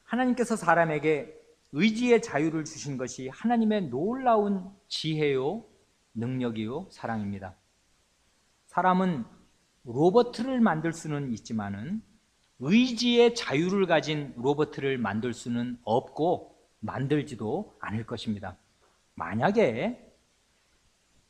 A: 하나님께서 사람에게 의지의 자유를 주신 것이 하나님의 놀라운 지혜요, 능력이요, 사랑입니다. 사람은 로봇을 만들 수는 있지만은 의지의 자유를 가진 로봇을 만들 수는 없고 만들지도 않을 것입니다. 만약에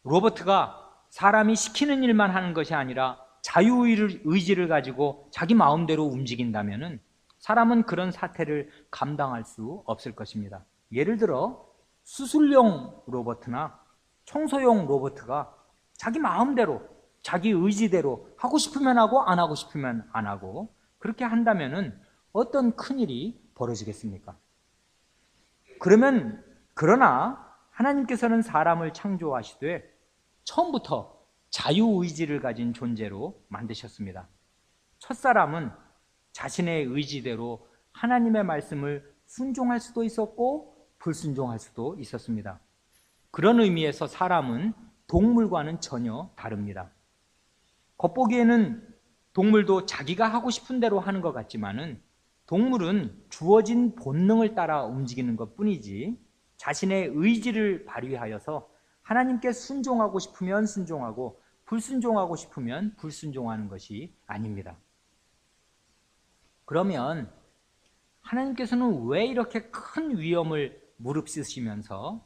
A: 로봇가 사람이 시키는 일만 하는 것이 아니라 자유의지를 가지고 자기 마음대로 움직인다면은 사람은 그런 사태를 감당할 수 없을 것입니다. 예를 들어 수술용 로봇이나 청소용 로봇가 자기 마음대로 자기 의지대로 하고 싶으면 하고 안 하고 싶으면 안 하고 그렇게 한다면은 어떤 큰일이 벌어지겠습니까? 그러나 하나님께서는 사람을 창조하시되 처음부터 자유의지를 가진 존재로 만드셨습니다. 첫사람은 자신의 의지대로 하나님의 말씀을 순종할 수도 있었고 불순종할 수도 있었습니다. 그런 의미에서 사람은 동물과는 전혀 다릅니다. 겉보기에는 동물도 자기가 하고 싶은 대로 하는 것 같지만은 동물은 주어진 본능을 따라 움직이는 것 뿐이지 자신의 의지를 발휘하여서 하나님께 순종하고 싶으면 순종하고 불순종하고 싶으면 불순종하는 것이 아닙니다. 그러면 하나님께서는 왜 이렇게 큰 위험을 무릅쓰시면서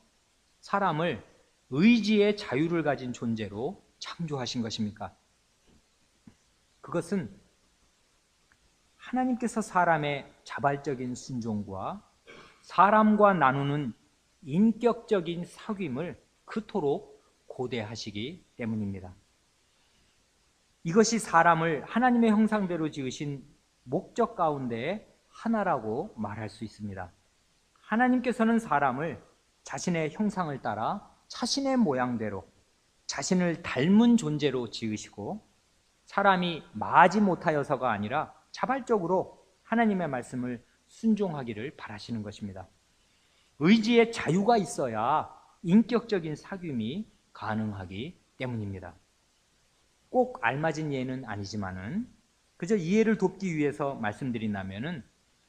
A: 사람을 의지의 자유를 가진 존재로 창조하신 것입니까? 그것은 하나님께서 사람의 자발적인 순종과 사람과 나누는 인격적인 사귐을 그토록 고대하시기 때문입니다. 이것이 사람을 하나님의 형상대로 지으신 목적 가운데 하나라고 말할 수 있습니다. 하나님께서는 사람을 자신의 형상을 따라 자신의 모양대로 자신을 닮은 존재로 지으시고 사람이 마지 못하여서가 아니라 자발적으로 하나님의 말씀을 순종하기를 바라시는 것입니다. 의지의 자유가 있어야 인격적인 사귐이 가능하기 때문입니다. 꼭 알맞은 예는 아니지만은 그저 이해를 돕기 위해서 말씀드린다면은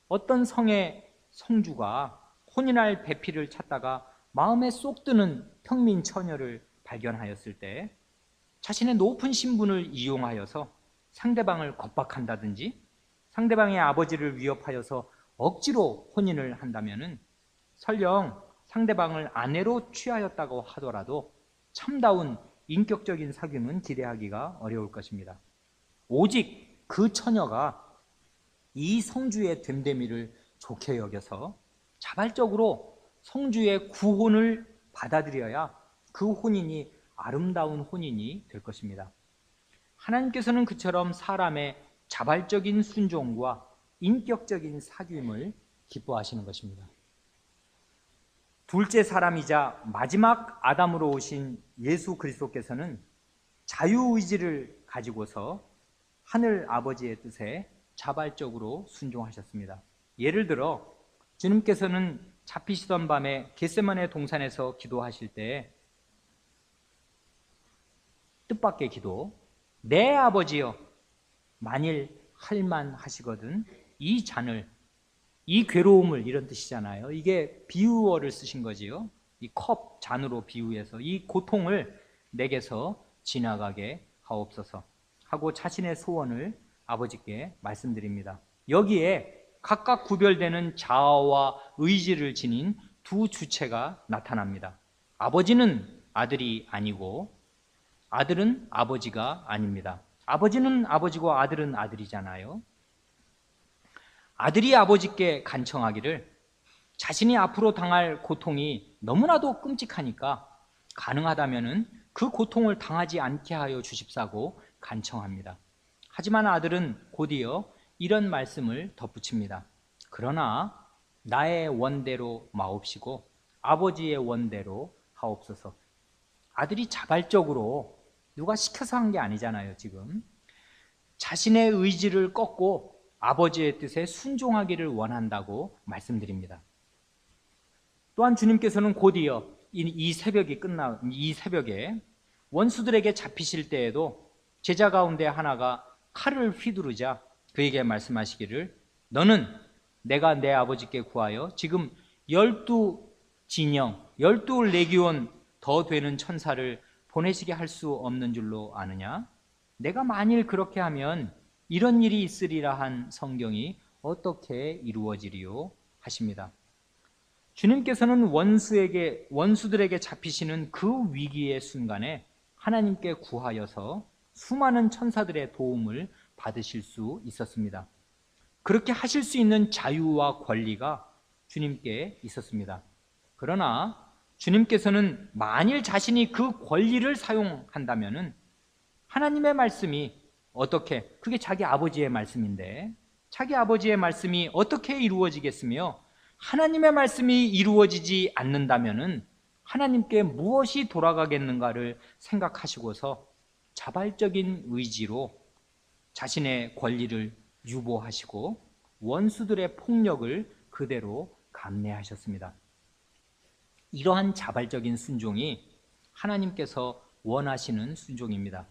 A: 어떤 성의 성주가 혼인할 배필을 찾다가 마음에 쏙 드는 평민 처녀를 발견하였을 때 자신의 높은 신분을 이용하여서 상대방을 겁박한다든지 상대방의 아버지를 위협하여서 억지로 혼인을 한다면은 설령 상대방을 아내로 취하였다고 하더라도 참다운 인격적인 사귐은 기대하기가 어려울 것입니다. 오직 그 처녀가 이 성주의 됨됨이를 좋게 여겨서 자발적으로 성주의 구혼을 받아들여야 그 혼인이 아름다운 혼인이 될 것입니다. 하나님께서는 그처럼 사람의 자발적인 순종과 인격적인 사귐을 기뻐하시는 것입니다. 둘째 사람이자 마지막 아담으로 오신 예수 그리스도께서는 자유의지를 가지고서 하늘 아버지의 뜻에 자발적으로 순종하셨습니다. 예를 들어 주님께서는 잡히시던 밤에 겟세마네 동산에서 기도하실 때 뜻밖의 기도, 내 아버지여 만일 할만하시거든 이 잔을, 이 괴로움을, 이런 뜻이잖아요. 이게 비유어를 쓰신 거지요. 이 컵, 잔으로 비유해서 이 고통을 내게서 지나가게 하옵소서 하고 자신의 소원을 아버지께 말씀드립니다. 여기에 각각 구별되는 자아와 의지를 지닌 두 주체가 나타납니다. 아버지는 아들이 아니고 아들은 아버지가 아닙니다. 아버지는 아버지고 아들은 아들이잖아요. 아들이 아버지께 간청하기를 자신이 앞으로 당할 고통이 너무나도 끔찍하니까 가능하다면 그 고통을 당하지 않게 하여 주십사고 간청합니다. 하지만 아들은 곧이어 이런 말씀을 덧붙입니다. 그러나 나의 원대로 마옵시고 아버지의 원대로 하옵소서. 아들이 자발적으로 누가 시켜서 한 게 아니잖아요. 지금 자신의 의지를 꺾고 아버지의 뜻에 순종하기를 원한다고 말씀드립니다. 또한 주님께서는 곧이어 이 새벽에 원수들에게 잡히실 때에도 제자 가운데 하나가 칼을 휘두르자 그에게 말씀하시기를, 너는 내가 내 아버지께 구하여 지금 12진영 12레기온 더 되는 천사를 보내시게 할 수 없는 줄로 아느냐? 내가 만일 그렇게 하면 이런 일이 있으리라 한 성경이 어떻게 이루어지리요? 하십니다. 주님께서는 원수들에게 잡히시는 그 위기의 순간에 하나님께 구하여서 수많은 천사들의 도움을 받으실 수 있었습니다. 그렇게 하실 수 있는 자유와 권리가 주님께 있었습니다. 그러나 주님께서는 만일 자신이 그 권리를 사용한다면 하나님의 말씀이 어떻게, 그게 자기 아버지의 말씀인데 자기 아버지의 말씀이 어떻게 이루어지겠으며 하나님의 말씀이 이루어지지 않는다면 하나님께 무엇이 돌아가겠는가를 생각하시고서 자발적인 의지로 자신의 권리를 유보하시고 원수들의 폭력을 그대로 감내하셨습니다. 이러한 자발적인 순종이 하나님께서 원하시는 순종입니다.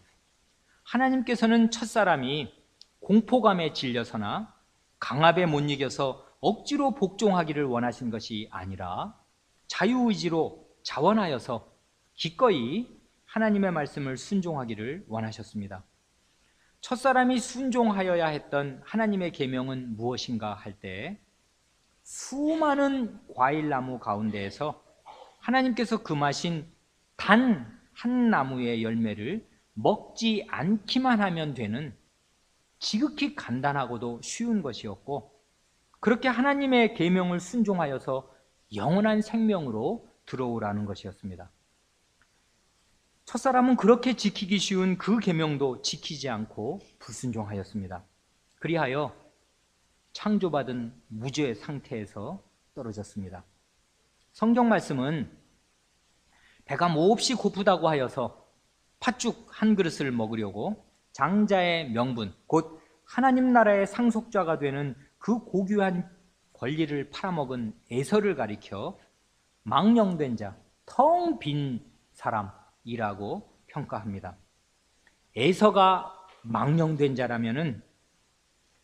A: 하나님께서는 첫사람이 공포감에 질려서나 강압에 못 이겨서 억지로 복종하기를 원하신 것이 아니라 자유의지로 자원하여서 기꺼이 하나님의 말씀을 순종하기를 원하셨습니다. 첫사람이 순종하여야 했던 하나님의 계명은 무엇인가 할 때 수많은 과일나무 가운데에서 하나님께서 금하신 단 한 나무의 열매를 먹지 않기만 하면 되는 지극히 간단하고도 쉬운 것이었고, 그렇게 하나님의 계명을 순종하여서 영원한 생명으로 들어오라는 것이었습니다. 첫사람은 그렇게 지키기 쉬운 그 계명도 지키지 않고 불순종하였습니다. 그리하여 창조받은 무죄의 상태에서 떨어졌습니다. 성경 말씀은 배가 몹시 고프다고 하여서 팥죽 한 그릇을 먹으려고 장자의 명분, 곧 하나님 나라의 상속자가 되는 그 고귀한 권리를 팔아먹은 에서를 가리켜 망령된 자, 텅 빈 사람이라고 평가합니다. 에서가 망령된 자라면은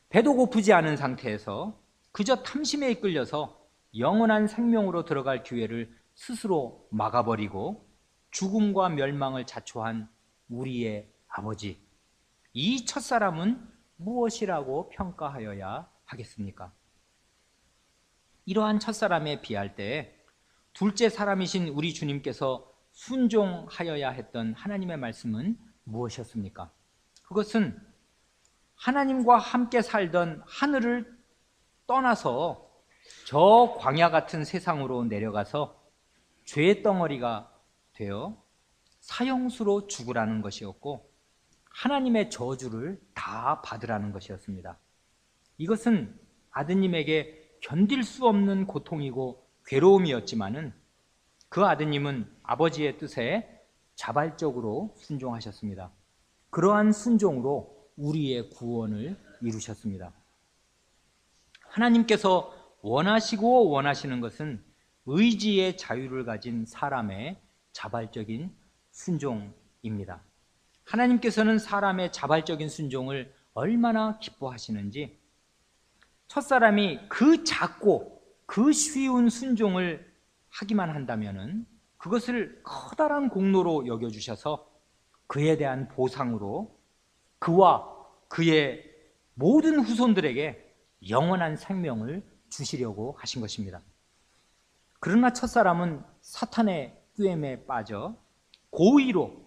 A: 배도 고프지 않은 상태에서 그저 탐심에 이끌려서 영원한 생명으로 들어갈 기회를 스스로 막아버리고 죽음과 멸망을 자초한 우리의 아버지, 이 첫사람은 무엇이라고 평가하여야 하겠습니까? 이러한 첫사람에 비할 때 둘째 사람이신 우리 주님께서 순종하여야 했던 하나님의 말씀은 무엇이었습니까? 그것은 하나님과 함께 살던 하늘을 떠나서 저 광야 같은 세상으로 내려가서 죄의 덩어리가 되어 사형수로 죽으라는 것이었고 하나님의 저주를 다 받으라는 것이었습니다. 이것은 아드님에게 견딜 수 없는 고통이고 괴로움이었지만은 그 아드님은 아버지의 뜻에 자발적으로 순종하셨습니다. 그러한 순종으로 우리의 구원을 이루셨습니다. 하나님께서 원하시고 원하시는 것은 의지의 자유를 가진 사람의 자발적인 순종입니다. 하나님께서는 사람의 자발적인 순종을 얼마나 기뻐하시는지, 첫사람이 그 작고 그 쉬운 순종을 하기만 한다면은 그것을 커다란 공로로 여겨주셔서 그에 대한 보상으로 그와 그의 모든 후손들에게 영원한 생명을 주시려고 하신 것입니다. 그러나 첫사람은 사탄의 꾀임에 빠져 고의로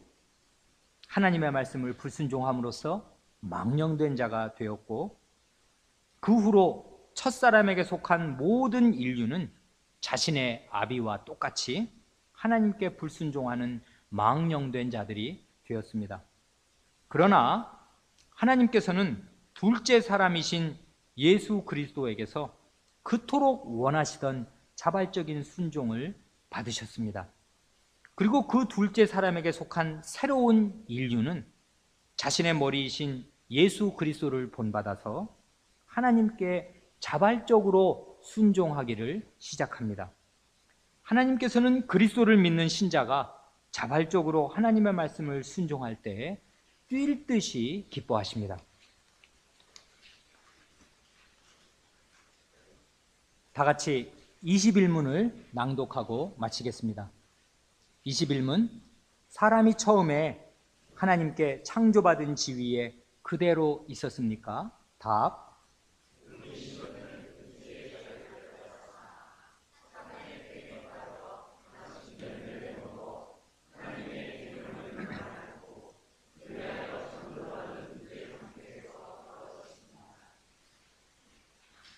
A: 하나님의 말씀을 불순종함으로써 망령된 자가 되었고, 그 후로 첫사람에게 속한 모든 인류는 자신의 아비와 똑같이 하나님께 불순종하는 망령된 자들이 되었습니다. 그러나 하나님께서는 둘째 사람이신 예수 그리스도에게서 그토록 원하시던 자발적인 순종을 받으셨습니다. 그리고 그 둘째 사람에게 속한 새로운 인류는 자신의 머리이신 예수 그리스도를 본받아서 하나님께 자발적으로 순종하기를 시작합니다. 하나님께서는 그리스도를 믿는 신자가 자발적으로 하나님의 말씀을 순종할 때 뛸 듯이 기뻐하십니다. 다 같이 21문을 낭독하고 마치겠습니다. 21문. 사람이 처음에 하나님께 창조받은 지위에 그대로 있었습니까? 답.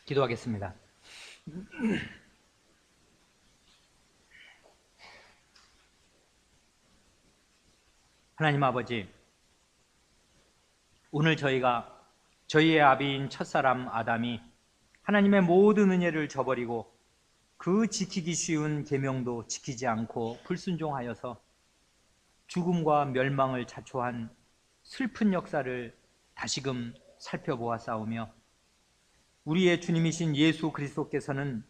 A: 기도하겠습니다. 하나님 아버지, 오늘 저희가 저희의 아비인 첫사람 아담이 하나님의 모든 은혜를 저버리고 그 지키기 쉬운 계명도 지키지 않고 불순종하여서 죽음과 멸망을 자초한 슬픈 역사를 다시금 살펴보았사오며, 우리의 주님이신 예수 그리스도께서는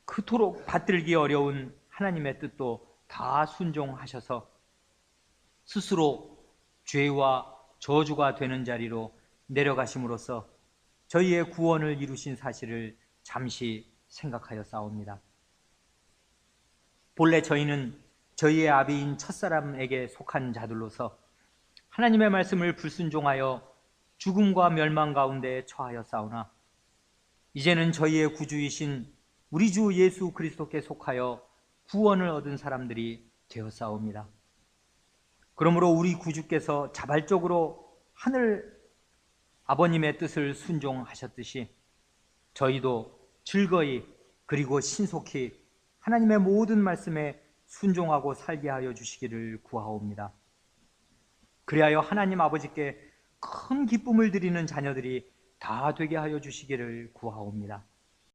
A: 그토록 받들기 어려운 하나님의 뜻도 다 순종하셔서 스스로 죄와 저주가 되는 자리로 내려가심으로써 저희의 구원을 이루신 사실을 잠시 생각하여 싸웁니다. 본래 저희는 저희의 아비인 첫사람에게 속한 자들로서 하나님의 말씀을 불순종하여 죽음과 멸망 가운데 처하여 싸우나, 이제는 저희의 구주이신 우리 주 예수 그리스도께 속하여 구원을 얻은 사람들이 되어 싸웁니다. 그러므로 우리 구주께서 자발적으로 하늘 아버님의 뜻을 순종하셨듯이 저희도 즐거이 그리고 신속히 하나님의 모든 말씀에 순종하고 살게 하여 주시기를 구하옵니다. 그리하여 하나님 아버지께 큰 기쁨을 드리는 자녀들이 다 되게 하여 주시기를 구하옵니다.